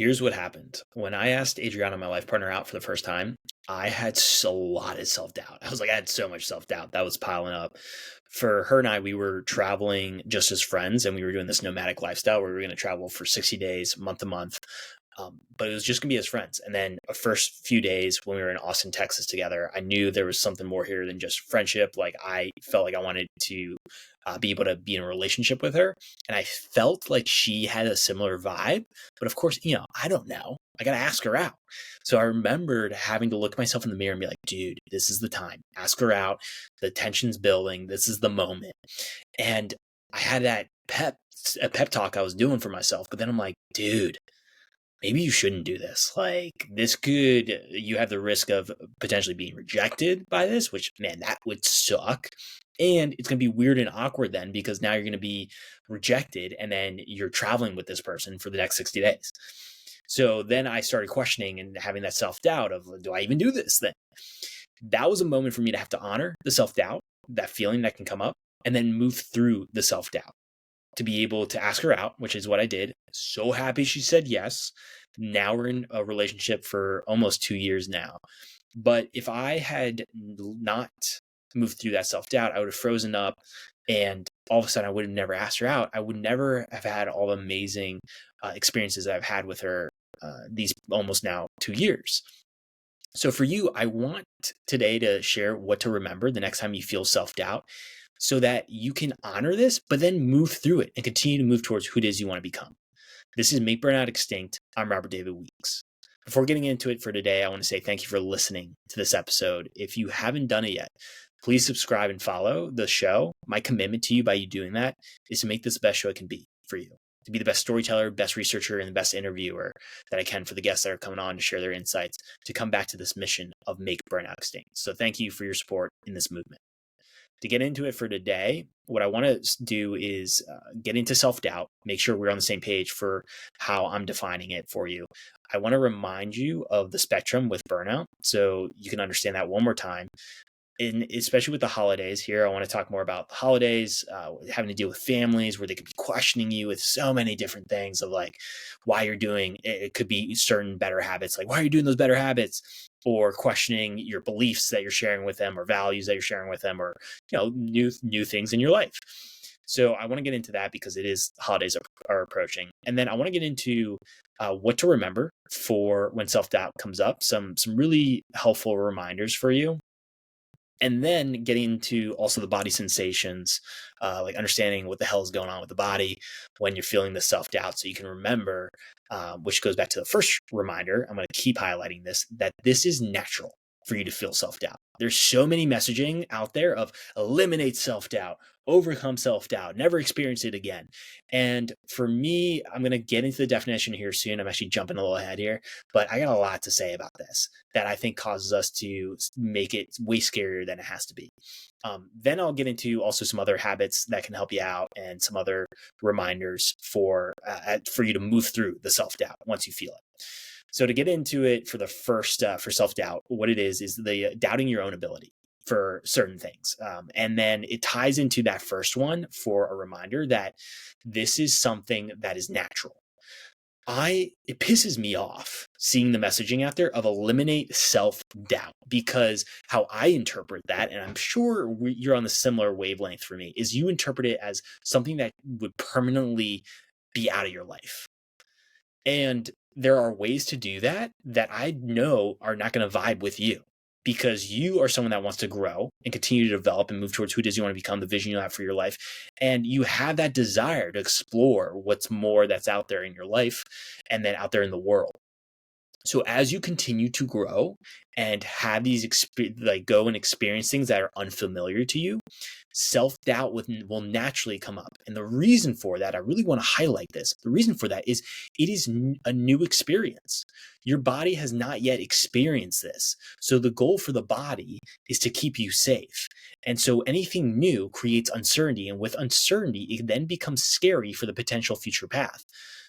Here's what happened. When I asked Adriana, my life partner, out for the first time, I had a lot of self doubt. I had so much self doubt that was piling up. For her and I, we were traveling just as friends, and we were doing this nomadic lifestyle where we were going to travel for 60 days, month to month. But it was just going to be as friends. And then the first few days when we were in Austin, Texas together, I knew there was something more here than just friendship. Like I felt like I wanted to be able to be in a relationship with her. And I felt like she had a similar vibe. But of course, I don't know. I got to ask her out. So I remembered having to look myself in the mirror and be like, dude, this is the time. Ask her out. The tension's building. This is the moment. And I had that a pep talk I was doing for myself. But then I'm like, dude, maybe you shouldn't do this. Like you have the risk of potentially being rejected by this, which, man, that would suck. And it's going to be weird and awkward then because now you're going to be rejected and then you're traveling with this person for the next 60 days. So then I started questioning and having that self-doubt of, do I even do this thing? That was a moment for me to have to honor the self-doubt, that feeling that can come up, and then move through the self-doubt to be able to ask her out, which is what I did. So happy she said yes. Now we're in a relationship for almost 2 years now. But if I had not moved through that self-doubt, I would have frozen up and all of a sudden I would have never asked her out. I would never have had all the amazing experiences that I've had with her these almost now 2 years. So for you, I want today to share what to remember the next time you feel self-doubt so that you can honor this, but then move through it and continue to move towards who it is you want to become. This is Make Burnout Extinct. I'm Robert David Weeks. Before getting into it for today, I want to say thank you for listening to this episode. If you haven't done it yet, please subscribe and follow the show. My commitment to you by you doing that is to make this the best show it can be for you, to be the best storyteller, best researcher, and the best interviewer that I can for the guests that are coming on to share their insights, to come back to this mission of Make Burnout Extinct. So thank you for your support in this movement. To get into it for today, what I want to do is get into self-doubt, make sure we're on the same page for how I'm defining it for you. I want to remind you of the spectrum with burnout so you can understand that one more time. And especially with the holidays here, I want to talk more about the holidays, having to deal with families where they could be questioning you with so many different things of like why you're doing it. Could be certain better habits, like why are you doing those better habits, or questioning your beliefs that you're sharing with them or values that you're sharing with them, or new things in your life. So I want to get into that because holidays are approaching, and then I want to get into what to remember for when self-doubt comes up. Some really helpful reminders for you. And then getting into also the body sensations, like understanding what the hell is going on with the body when you're feeling the self-doubt so you can remember, which goes back to the first reminder. I'm going to keep highlighting this, that this is natural for you to feel self-doubt. There's so many messaging out there of eliminate self-doubt, overcome self-doubt, never experience it again. And for me, I'm going to get into the definition here soon. I'm actually jumping a little ahead here, but I got a lot to say about this that I think causes us to make it way scarier than it has to be. Then I'll get into also some other habits that can help you out and some other reminders for you to move through the self-doubt once you feel it. So to get into it for the first, for self-doubt, what it is the doubting your own ability for certain things. And then it ties into that first one for a reminder that this is something that is natural. It pisses me off seeing the messaging out there of eliminate self-doubt, because how I interpret that, and I'm sure you're on the similar wavelength for me, is you interpret it as something that would permanently be out of your life. And there are ways to do that I know are not going to vibe with you, because you are someone that wants to grow and continue to develop and move towards who it is you want to become, the vision you have for your life. And you have that desire to explore what's more that's out there in your life and then out there in the world. So as you continue to grow and have these go and experience things that are unfamiliar to you, self-doubt will naturally come up. And the reason for that, I really want to highlight this. The reason for that is it is a new experience. Your body has not yet experienced this. So the goal for the body is to keep you safe. And so anything new creates uncertainty. And with uncertainty, it then becomes scary for the potential future path.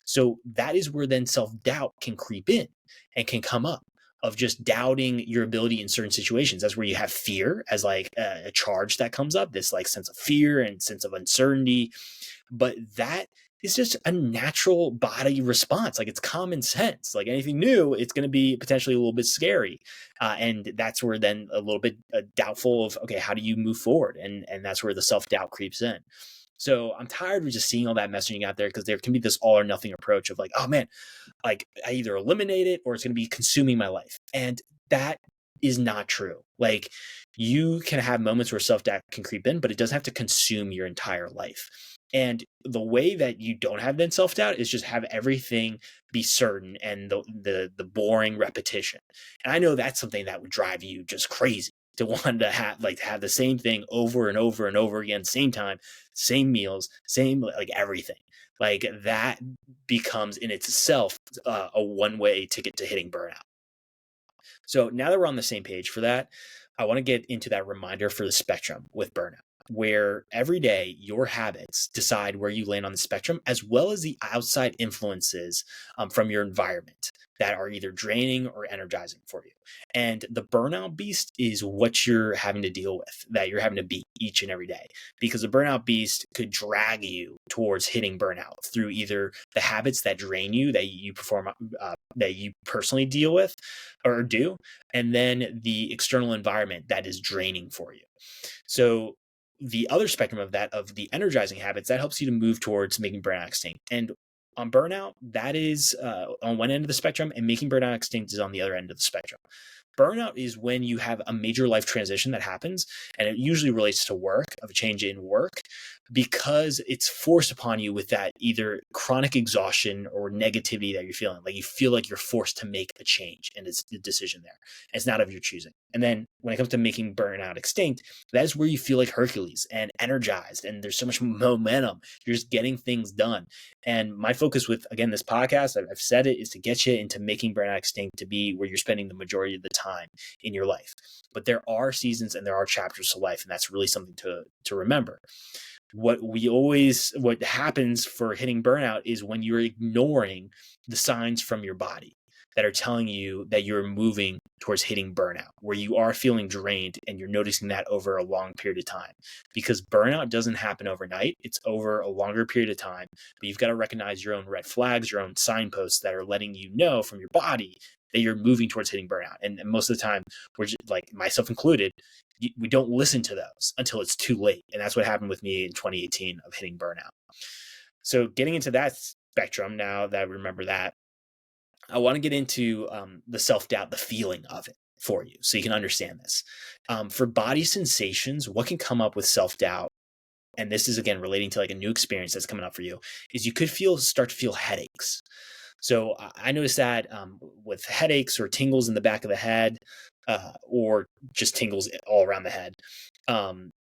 So that is where then self-doubt can creep in and can come up, of just doubting your ability in certain situations. That's where you have fear as like a charge that comes up, this like sense of fear and sense of uncertainty. But that is just a natural body response. Like, it's common sense. Like, anything new, it's going to be potentially a little bit scary. And that's where then a little bit doubtful of, okay, how do you move forward? And that's where the self-doubt creeps in. So I'm tired of just seeing all that messaging out there, because there can be this all or nothing approach of like, oh man, like I either eliminate it or it's going to be consuming my life. And that is not true. Like, you can have moments where self-doubt can creep in, but it doesn't have to consume your entire life. And the way that you don't have then self-doubt is just have everything be certain and the boring repetition. And I know that's something that would drive you just crazy, to want to have the same thing over and over and over again, same time, same meals, same like everything. Like, that becomes in itself a one way ticket to hitting burnout. So now that we're on the same page for that, I want to get into that reminder for the spectrum with burnout, where every day your habits decide where you land on the spectrum, as well as the outside influences from your environment that are either draining or energizing for you. And the burnout beast is what you're having to deal with, that you're having to beat each and every day, because the burnout beast could drag you towards hitting burnout through either the habits that drain you, that you perform, that you personally deal with or do, and then the external environment that is draining for you. So the other spectrum of that, of the energizing habits, that helps you to move towards making burnout extinct. And on burnout, that is on one end of the spectrum, and making burnout extinct is on the other end of the spectrum. Burnout is when you have a major life transition that happens, and it usually relates to work, of a change in work, because it's forced upon you with that either chronic exhaustion or negativity that you're feeling. Like, you feel like you're forced to make a change, and it's the decision there. And it's not of your choosing. And then when it comes to making burnout extinct, that is where you feel like Hercules and energized, and there's so much momentum. You're just getting things done. And my focus with, again, this podcast, I've said it, is to get you into making burnout extinct to be where you're spending the majority of the time in your life. But there are seasons and there are chapters to life, and that's really something to remember. What happens for hitting burnout is when you're ignoring the signs from your body that are telling you that you're moving towards hitting burnout, where you are feeling drained and you're noticing that over a long period of time. Because burnout doesn't happen overnight. It's over a longer period of time, but you've got to recognize your own red flags, your own signposts that are letting you know from your body that you're moving towards hitting burnout. And most of the time, we're just, like myself included, we don't listen to those until it's too late. And that's what happened with me in 2018 of hitting burnout. So getting into that spectrum, now that I remember that, I want to get into the self-doubt, the feeling of it for you, so you can understand this. For body sensations, what can come up with self-doubt, and this is, again, relating to like a new experience that's coming up for you, is you could start to feel headaches. So I noticed that with headaches or tingles in the back of the head, or just tingles all around the head,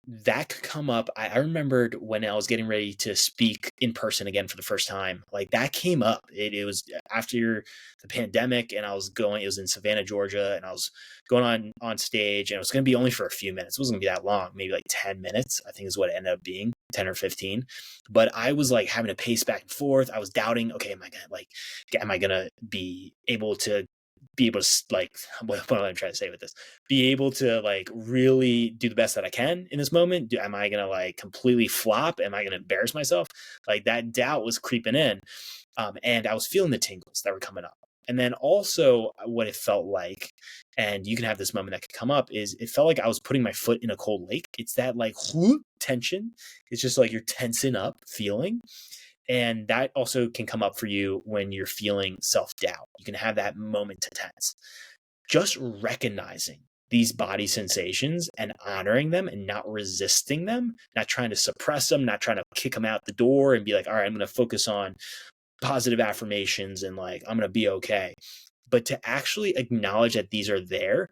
that could come up. I remembered when I was getting ready to speak in person again for the first time, like that came up. It was after the pandemic, and it was in Savannah, Georgia, and I was going on stage, and it was going to be only for a few minutes. It wasn't going to be that long, maybe like 10 minutes, I think is what it ended up being, 10 or 15. But I was like having to pace back and forth. I was doubting, okay, am I going to be able to like, what am I trying to say with this? Be able to like really do the best that I can in this moment. Am I going to like completely flop? Am I going to embarrass myself? Like, that doubt was creeping in. And I was feeling the tingles that were coming up. And then also what it felt like, and you can have this moment that could come up, is it felt like I was putting my foot in a cold lake. It's that like tension. It's just like you're tensing up feeling. And that also can come up for you when you're feeling self-doubt. You can have that moment to tense. Just recognizing these body sensations and honoring them and not resisting them, not trying to suppress them, not trying to kick them out the door and be like, all right, I'm going to focus on positive affirmations and like, I'm going to be okay. But to actually acknowledge that these are there,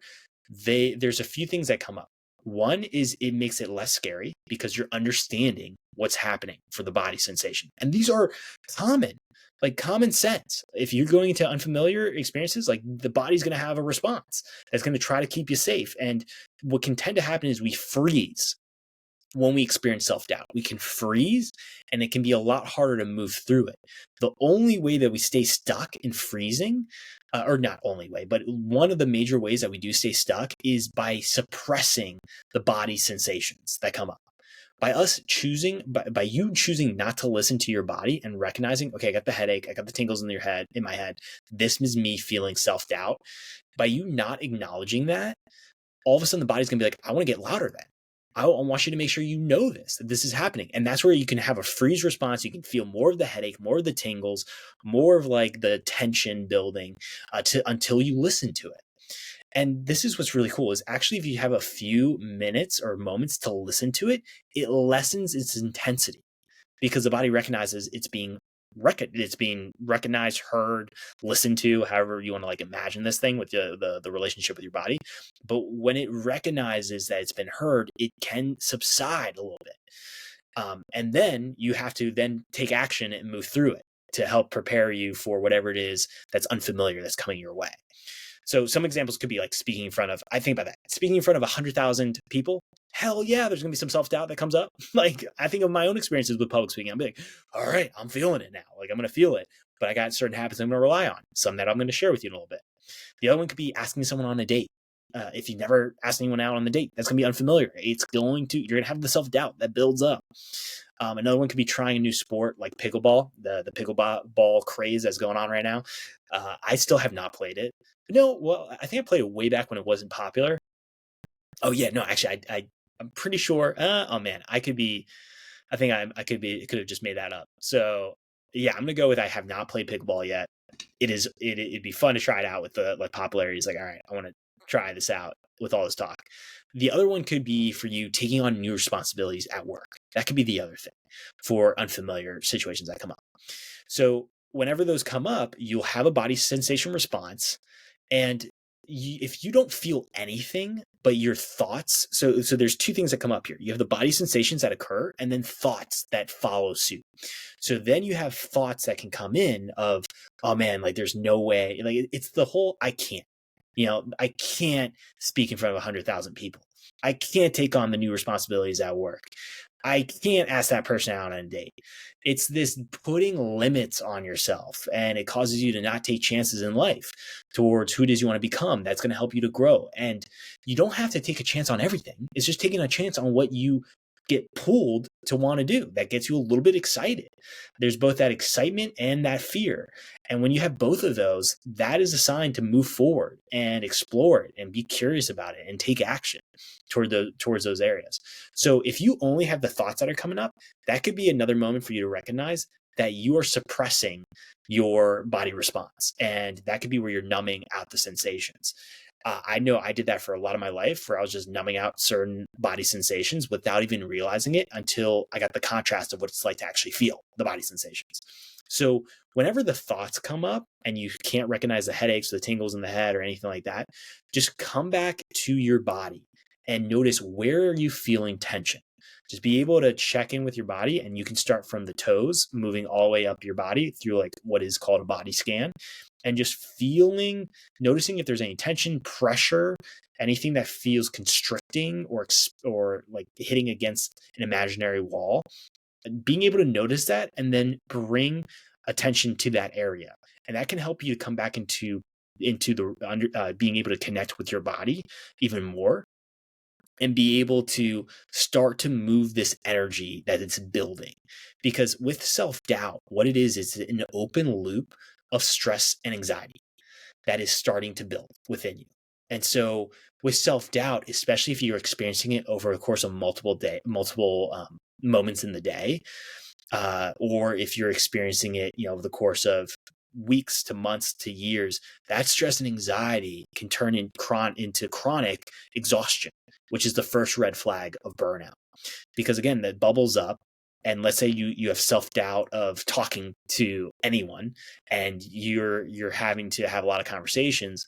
there's a few things that come up. One is it makes it less scary because you're understanding what's happening for the body sensation. And these are common sense. If you're going into unfamiliar experiences, like, the body's going to have a response that's going to try to keep you safe. And what can tend to happen is we freeze when we experience self-doubt. We can freeze, and it can be a lot harder to move through it. The only way that we stay stuck in freezing, or not only way, but one of the major ways that we do stay stuck, is by suppressing the body sensations that come up. By us choosing, by you choosing not to listen to your body and recognizing, okay, I got the headache, I got the tingles in my head. This is me feeling self-doubt. By you not acknowledging that, all of a sudden the body's gonna be like, I want to get louder then. I want you to make sure you know that this is happening. And that's where you can have a freeze response. You can feel more of the headache, more of the tingles, more of like the tension building until you listen to it. And this is what's really cool is actually if you have a few minutes or moments to listen to it, it lessens its intensity because the body recognizes it's being recognized, heard, listened to, however you want to like imagine this thing with the relationship with your body. But when it recognizes that it's been heard, it can subside a little bit. And then you have to then take action and move through it to help prepare you for whatever it is that's unfamiliar that's coming your way. So some examples could be like speaking in front of, I think about that, speaking in front of 100,000 people. Hell yeah, there's gonna be some self-doubt that comes up. Like I think of my own experiences with public speaking. I'm like, all right, I'm feeling it now. Like I'm gonna feel it, but I got certain habits I'm gonna rely on, some that I'm gonna share with you in a little bit. The other one could be asking someone on a date. If you've never asked anyone out on the date, that's gonna be unfamiliar. You're gonna have the self-doubt that builds up. Another one could be trying a new sport like pickleball, the pickleball craze that's going on right now. I still have not played it. No, well, I think I played it way back when it wasn't popular. Oh yeah, no, actually, I'm pretty sure. Oh man, I could be. I think I could be. It could have just made that up. So yeah, I'm gonna go with I have not played pickleball yet. It'd be fun to try it out with the like popularity. It's like, all right, I want to try this out with all this talk. The other one could be for you taking on new responsibilities at work. That could be the other thing for unfamiliar situations that come up. So whenever those come up, you'll have a body sensation response. And if you don't feel anything but your thoughts, so there's two things that come up here. You have the body sensations that occur and then thoughts that follow suit. So then you have thoughts that can come in of, oh man, like there's no way, like it's the whole, I can't. I can't speak in front of 100,000 people. I can't take on the new responsibilities at work. I can't ask that person out on a date. It's this putting limits on yourself, and it causes you to not take chances in life towards who it is you want to become. That's going to help you to grow. And you don't have to take a chance on everything. It's just taking a chance on what you get pulled to want to do that gets you a little bit excited. There's both that excitement and that fear. And when you have both of those, that is a sign to move forward and explore it and be curious about it and take action towards those areas. So if you only have the thoughts that are coming up, that could be another moment for you to recognize that you are suppressing your body response. And that could be where you're numbing out the sensations. I know I did that for a lot of my life where I was just numbing out certain body sensations without even realizing it until I got the contrast of what it's like to actually feel the body sensations. So whenever the thoughts come up and you can't recognize the headaches or the tingles in the head or anything like that, just come back to your body and notice where are you feeling tension. Just be able to check in with your body, and you can start from the toes, moving all the way up your body through like what is called a body scan, and just noticing if there's any tension, pressure, anything that feels constricting or like hitting against an imaginary wall. Being able to notice that and then bring attention to that area, and that can help you to come back into being able to connect with your body even more, and be able to start to move this energy that it's building. Because with self-doubt, what it is an open loop of stress and anxiety that is starting to build within you. And so with self-doubt, especially if you're experiencing it over a course of multiple moments in the day, or if you're experiencing it, over the course of weeks to months to years, that stress and anxiety can turn into chronic exhaustion, which is the first red flag of burnout. Because again, that bubbles up. And let's say you have self-doubt of talking to anyone and you're having to have a lot of conversations.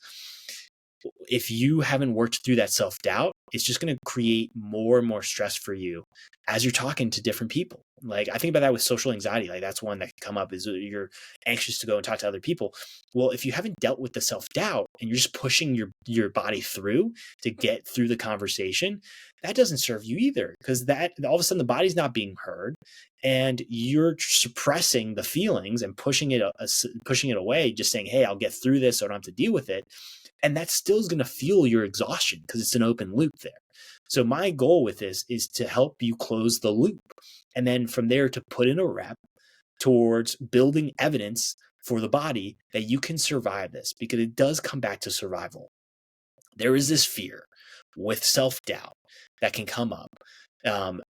If you haven't worked through that self-doubt, it's just going to create more and more stress for you as you're talking to different people. Like I think about that with social anxiety. Like that's one that can come up is you're anxious to go and talk to other people. Well, if you haven't dealt with the self-doubt and you're just pushing your body through to get through the conversation, that doesn't serve you either, because that all of a sudden the body's not being heard and you're suppressing the feelings and pushing it away, just saying, hey, I'll get through this so I don't have to deal with it. And that still is going to fuel your exhaustion because it's an open loop there. So my goal with this is to help you close the loop. And then from there to put in a rep towards building evidence for the body that you can survive this, because it does come back to survival. There is this fear with self-doubt that can come up.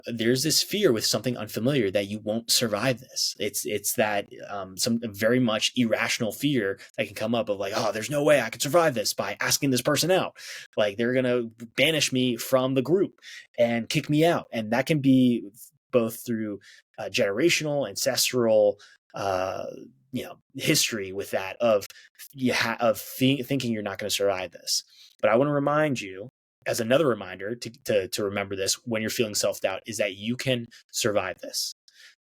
There's this fear with something unfamiliar that you won't survive this. It's that some very much irrational fear that can come up of like, oh, there's no way I could survive this by asking this person out. Like they're going to banish me from the group and kick me out. And that can be both through generational, ancestral, history with that of thinking you're not going to survive this. But I want to remind you, as another reminder to remember this when you're feeling self-doubt, is that you can survive this.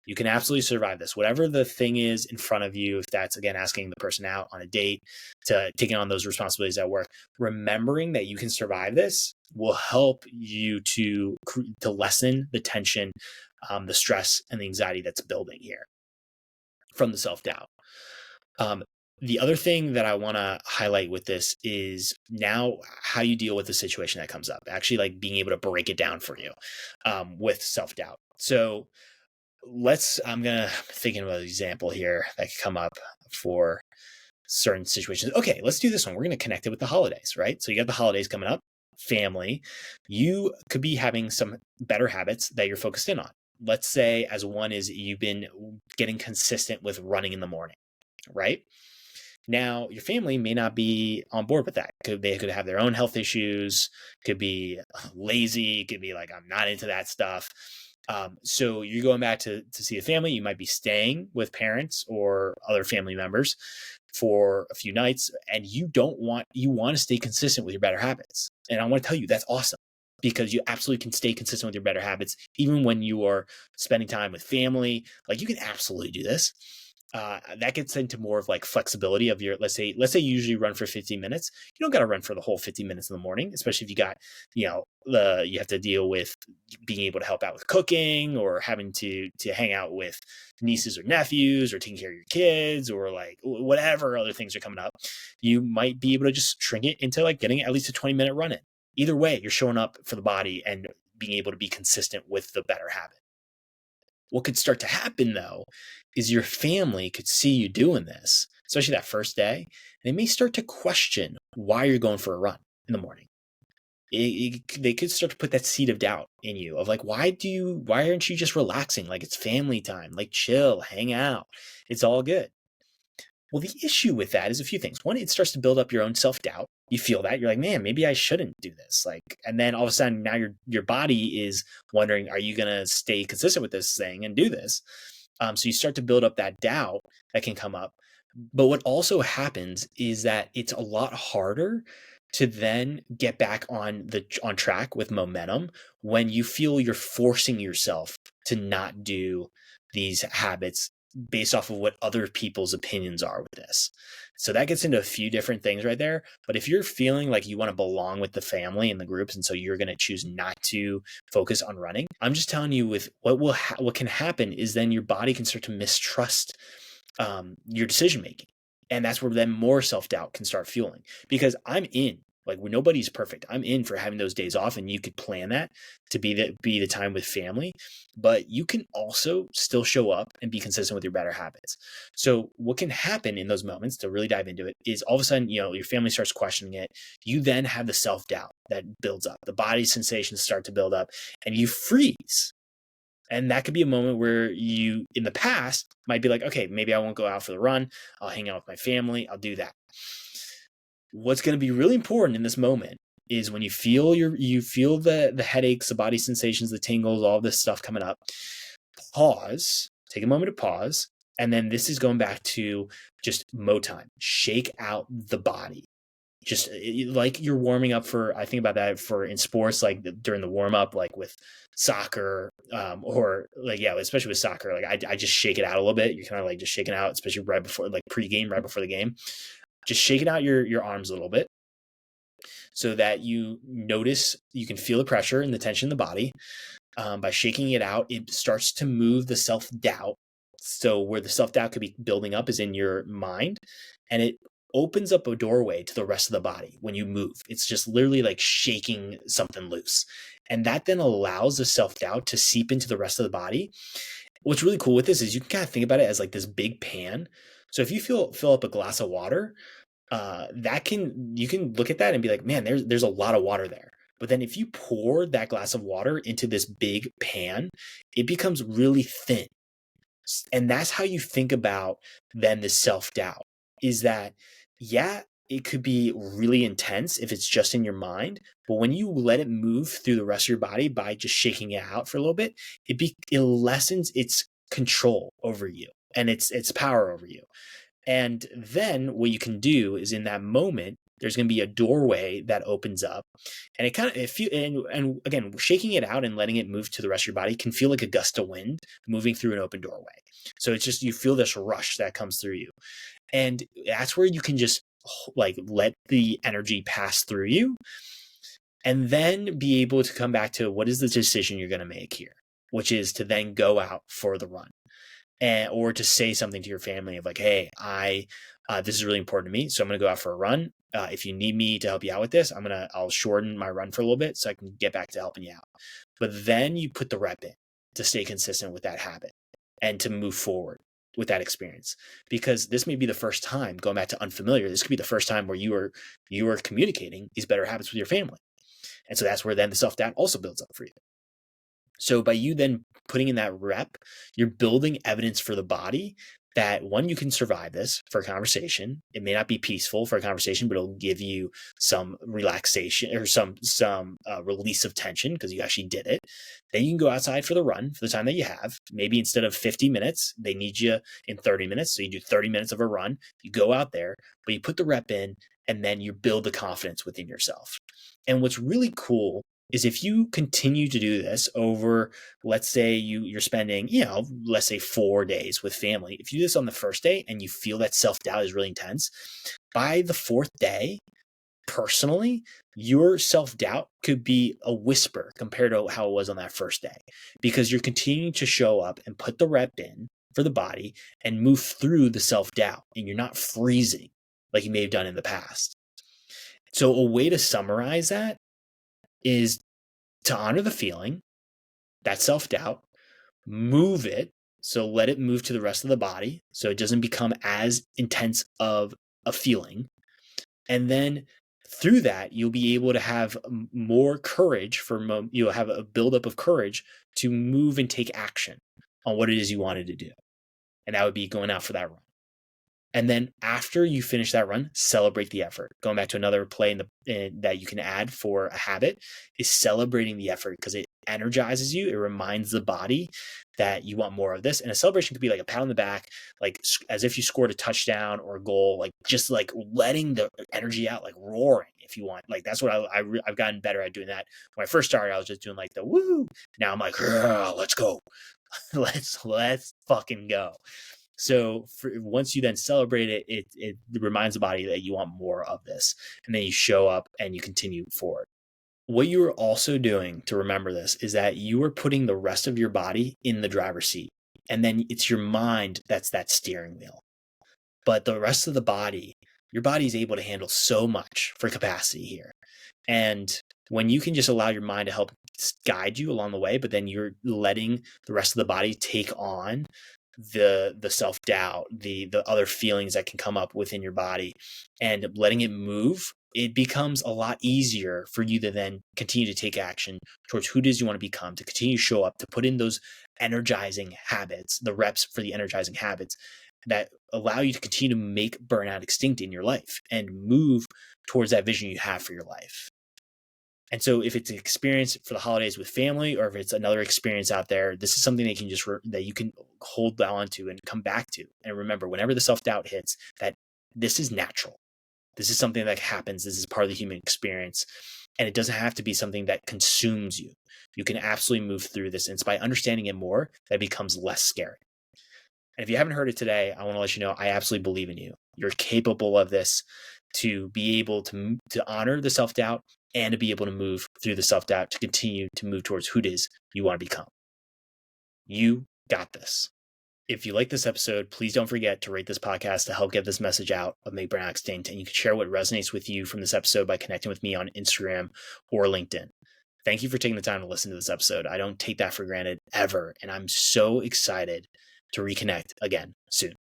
You can absolutely survive this. Whatever the thing is in front of you, if that's, again, asking the person out on a date, to taking on those responsibilities at work, remembering that you can survive this will help you to lessen the tension, the stress, and the anxiety that's building here from the self-doubt. The other thing that I want to highlight with this is now how you deal with the situation that comes up, actually like being able to break it down for you with self-doubt. So I'm thinking of an example here that could come up for certain situations. Okay, let's do this one. We're going to connect it with the holidays, right? So you got the holidays coming up, family. You could be having some better habits that you're focused in on. Let's say as one is you've been getting consistent with running in the morning, right? Now, your family may not be on board with that. They could have their own health issues, could be lazy, could be like, I'm not into that stuff. So you're going back to see the family. You might be staying with parents or other family members for a few nights, and you want to stay consistent with your better habits. And I want to tell you that's awesome, because you absolutely can stay consistent with your better habits even when you are spending time with family. Like you can absolutely do this. That gets into more of like flexibility of your, let's say you usually run for 15 minutes. You don't got to run for the whole 15 minutes in the morning, especially if you got, you have to deal with being able to help out with cooking or having to hang out with nieces or nephews or taking care of your kids or like whatever other things are coming up. You might be able to just shrink it into like getting at least a 20-minute run in. Either way, you're showing up for the body and being able to be consistent with the better habit. What could start to happen though is your family could see you doing this, especially that first day, and they may start to question why you're going for a run in the morning. They could start to put that seed of doubt in you of like, why aren't you just relaxing? Like it's family time, like chill, hang out. It's all good. Well, the issue with that is a few things. One, it starts to build up your own self-doubt. You feel that you're like, man, maybe I shouldn't do this. Like, and then all of a sudden now your body is wondering, are you going to stay consistent with this thing and do this? So you start to build up that doubt that can come up. But what also happens is that it's a lot harder to then get back on track with momentum when you feel you're forcing yourself to not do these habits based off of what other people's opinions are with this. So that gets into a few different things right there. But if you're feeling like you want to belong with the family and the groups, and so you're going to choose not to focus on running, I'm just telling you with what can happen is then your body can start to mistrust your decision making. And that's where then more self-doubt can start fueling, because I'm in. Like when nobody's perfect, I'm in for having those days off, and you could plan that to be the time with family, but you can also still show up and be consistent with your better habits. So what can happen in those moments, to really dive into it, is all of a sudden, your family starts questioning it. You then have the self-doubt that builds up, the body sensations start to build up, and you freeze. And that could be a moment where you, in the past, might be like, okay, maybe I won't go out for the run. I'll hang out with my family. I'll do that. What's going to be really important in this moment is when you feel the headaches, the body sensations, the tingles, all this stuff coming up, pause, take a moment to pause. And then this is going back to just mo time, shake out the body. Just like you're warming up for, I think about that for in sports, like during the warm up, like with soccer, or like, yeah, especially with soccer, like I just shake it out a little bit. You're kind of like just shaking out, especially right before, like pregame, right before the game. Just shaking out your arms a little bit so that you notice, you can feel the pressure and the tension in the body. By shaking it out, it starts to move the self-doubt. So where the self-doubt could be building up is in your mind, and it opens up a doorway to the rest of the body when you move. It's just literally like shaking something loose. And that then allows the self-doubt to seep into the rest of the body. What's really cool with this is you can kind of think about it as like this big pan. So if you fill up a glass of water, you can look at that and be like, man, there's a lot of water there. But then if you pour that glass of water into this big pan, it becomes really thin. And that's how you think about then the self-doubt, is that, yeah, it could be really intense if it's just in your mind, but when you let it move through the rest of your body by just shaking it out for a little bit, it lessens its control over you and its power over you. And then what you can do is, in that moment, there's going to be a doorway that opens up, and it kind of, if you, and again, shaking it out and letting it move to the rest of your body can feel like a gust of wind moving through an open doorway. So it's just, you feel this rush that comes through you. And that's where you can just like let the energy pass through you, and then be able to come back to what is the decision you're going to make here, which is to then go out for the run. Or to say something to your family of like, hey, this is really important to me, so I'm going to go out for a run. If you need me to help you out with this, I'll shorten my run for a little bit so I can get back to helping you out. But then you put the rep in to stay consistent with that habit and to move forward with that experience, because this may be the first time, going back to unfamiliar, this could be the first time where you are communicating these better habits with your family. And so that's where then the self-doubt also builds up for you. So by you then putting in that rep, you're building evidence for the body that, one, you can survive this for a conversation. It may not be peaceful for a conversation, but it'll give you some relaxation or some release of tension because you actually did it. Then you can go outside for the run for the time that you have. Maybe instead of 50 minutes, they need you in 30 minutes. So you do 30 minutes of a run. You go out there, but you put the rep in, and then you build the confidence within yourself. And what's really cool is if you continue to do this over, let's say you're spending, let's say 4 days with family. If you do this on the first day and you feel that self-doubt is really intense, by the fourth day, personally, your self-doubt could be a whisper compared to how it was on that first day, because you're continuing to show up and put the rep in for the body and move through the self-doubt, and you're not freezing like you may have done in the past. So a way to summarize that is to honor the feeling, that self-doubt, move it. So let it move to the rest of the body so it doesn't become as intense of a feeling. And then through that, you'll be able to have more courage you'll have a buildup of courage to move and take action on what it is you wanted to do. And that would be going out for that run. And then after you finish that run, celebrate the effort. Going back to another play that you can add for a habit is celebrating the effort, because it energizes you. It reminds the body that you want more of this. And a celebration could be like a pat on the back, like as if you scored a touchdown or a goal, like just like letting the energy out, like roaring if you want. Like that's what I've gotten better at doing that. When I first started, I was just doing like the woo. Now I'm like, let's go. let's fucking go. So once you then celebrate it, it reminds the body that you want more of this. And then you show up and you continue forward. What you are also doing to remember this is that you are putting the rest of your body in the driver's seat. And then it's your mind that's that steering wheel. But the rest of the body, your body is able to handle so much for capacity here. And when you can just allow your mind to help guide you along the way, but then you're letting the rest of the body take on the self-doubt, the other feelings that can come up within your body, and letting it move, it becomes a lot easier for you to then continue to take action towards who it is you want to become, to continue to show up, to put in those energizing habits, the reps for the energizing habits that allow you to continue to make burnout extinct in your life and move towards that vision you have for your life. And so if it's an experience for the holidays with family, or if it's another experience out there, this is something that you can hold on to and come back to. And remember, whenever the self-doubt hits, that this is natural. This is something that happens. This is part of the human experience. And it doesn't have to be something that consumes you. You can absolutely move through this. And it's by understanding it more that it becomes less scary. And if you haven't heard it today, I want to let you know, I absolutely believe in you. You're capable of this, to be able to honor the self-doubt and to be able to move through the self-doubt to continue to move towards who it is you want to become. You got this. If you like this episode, please don't forget to rate this podcast to help get this message out of Make Burnout Extinct. And you can share what resonates with you from this episode by connecting with me on Instagram or LinkedIn. Thank you for taking the time to listen to this episode. I don't take that for granted ever. And I'm so excited to reconnect again soon.